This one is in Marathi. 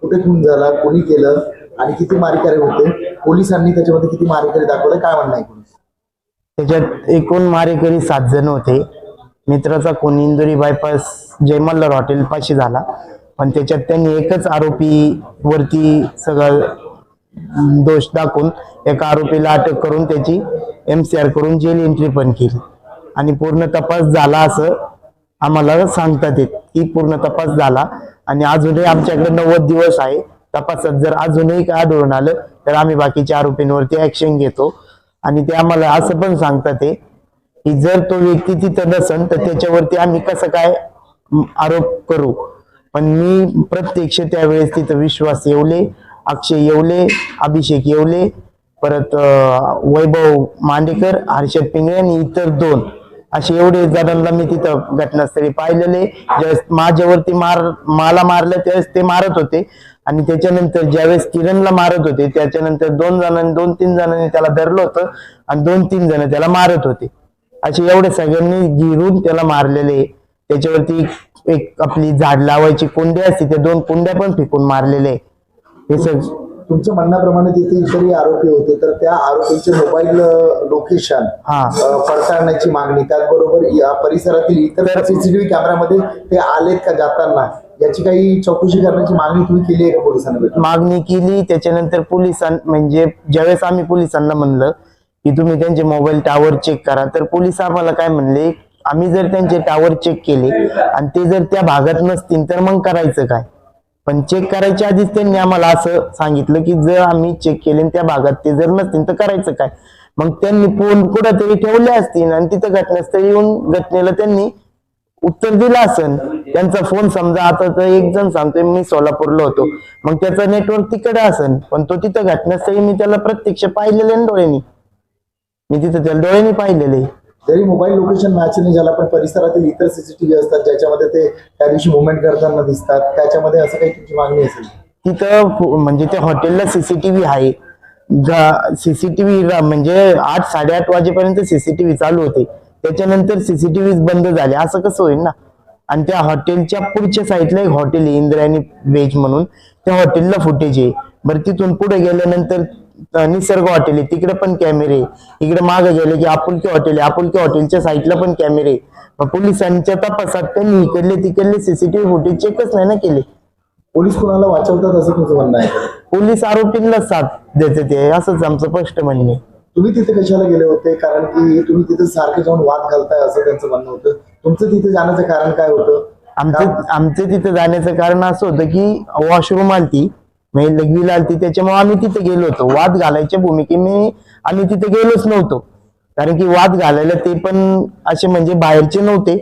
कुठे खून झाला, कोणी केलं आणि किती मारेकरी होते, पोलिसांनी त्याच्यामध्ये किती मारेकरी दाखवले, काय म्हणणं आहे? त्याच्यात एकूण मारेकरी 7 जण होते. मित्राचा खून इंदोरी बायपास जयमल्हार हॉटेल पाशी झाला, पण त्याच्यात त्यांनी एकच आरोपी वरती सगळं दोष दाखवून एका आरोपीला अटक करून त्याची MCR करून जेल एंट्री पण केली आणि पूर्ण तपास झाला असं आम्हाला सांगतात येत की पूर्ण तपास झाला आणि अजूनही आमच्याकडे 90 दिवस आहे. तपासात जर अजूनही काय आढळून आलं तर आम्ही बाकीच्या आरोपींवरती ऍक्शन घेतो. आणि ते आम्हाला असं पण सांगतात की जर तो व्यक्ती तिथं नसेल तर त्याच्यावरती आम्ही कसं काय आरोप करू. पण मी प्रत्यक्ष त्यावेळेस तिथं विश्वास येवले, अक्षय येवले, अभिषेक येवले, परत वैभव मांडेकर, हर्षद पिंगळे आणि इतर 2 असे एवढे जणांना मी तिथं घटनास्थळी पाहिलेले. ज्यावेळेस माझ्यावरती मला मारलं त्यावेळेस ते मारत होते आणि त्याच्यानंतर ज्यावेळेस किरणला मारत होते त्याच्यानंतर 2-3 जणांनी त्याला धरलं होतं आणि 2-3 जण त्याला मारत होते. असे एवढे सगळ्यांनी गिरून त्याला मारलेले. त्याच्यावरती एक आपली झाड लावायची कुंडी असते, त्या 2 कुंड्या पण फेकून मारलेले. हे सगळं तुमच्या म्हणण्याप्रमाणे तिथे इतरही आरोपी होते, तर त्या आरोपींचे मोबाईल लोकेशन पडताळण्याची मागणी, त्याचबरोबर या परिसरातील इतर CCTV कॅमेऱ्यामध्ये ते आलेत का जाताना याची काही चौकशी करण्याची मागणी तुम्ही केली आहे का पोलिसांना? मागणी केली. त्याच्यानंतर म्हणजे ज्यावेळेस आम्ही पोलिसांना म्हणलं की तुम्ही त्यांचे मोबाईल टावर चेक करा, तर पोलीस आम्हाला काय म्हणले, आम्ही जर त्यांचे टावर चेक केले आणि ते जर त्या भागात नसतील तर मग करायचं काय. पण चेक करायच्या आधीच त्यांनी आम्हाला असं सांगितलं की जर आम्ही चेक केले त्या भागात ते जर नसतील तर करायचं काय. मग त्यांनी फोन कुठेतरी ठेवले असतील आणि तिथं घटनास्थळी येऊन घटनेला त्यांनी उत्तर दिलं असेल. त्यांचा फोन समजा आता तर एक जण सांगतोय मी सोलापूरला होतो, मग त्याचं नेटवर्क तिकडे असेल, पण तो तिथं घटनास्थळी मी त्याला प्रत्यक्ष पाहिलेले ना डोळ्यांनी, मी तिथं त्याला डोळ्यांनी पाहिलेले. जरी मोबाईल लोकेशन मॅच नाही झाला पण परिसरातील इतर CCTV असतात ज्याच्यामध्ये ते त्या दिवशी मुवमेंट करताना दिसतात, त्याच्यामध्ये असं काही तुमची मागणी असेल? तिथं म्हणजे त्या हॉटेलला CCTV आहे. CCTV म्हणजे 8-8:30 वाजेपर्यंत CCTV चालू होते, त्याच्यानंतर CCTV बंद झाले. असं कसं होईल ना. आणि त्या हॉटेलच्या पुढच्या साईडला एक हॉटेल आहे इंद्रायणी वेज म्हणून, त्या हॉटेलला फुटेज आहे. बरं तिथून पुढे गेल्यानंतर निसर्ग हॉटेल आहे, तिकडे पण कॅमेरे. इकडे मागे गेले की आपुलकी हॉटेल आहे, आपुलकी हॉटेलच्या साईडला पण कॅमेरे. पोलिसांच्या तपासात त्यांनी इकडले तिकडले CCTV फुटेज चेकच नाही ना केले. पोलीस कोणाला वाचवतात असं तुमचं म्हणणं आहे? पोलीस आरोपींना साथ देते ते, असंच आमचं स्पष्ट म्हणणे. तुम्ही तिथे कशाला गेले होते? कारण की तुम्ही तिथे सारखे जाऊन वाद घालताय असं त्यांचं म्हणणं होतं. तुमचं तिथे जाण्याचं कारण काय होतं? आमचं तिथे जाण्याचं कारण असं होतं की वॉशरूम आलती, लघवीला आलती, त्याच्यामुळे आम्ही तिथे गेलो होतो. वाद घालायच्या भूमिकेने आम्ही तिथे गेलोच नव्हतो, कारण की वाद घालायला ते पण असे म्हणजे बाहेरचे नव्हते,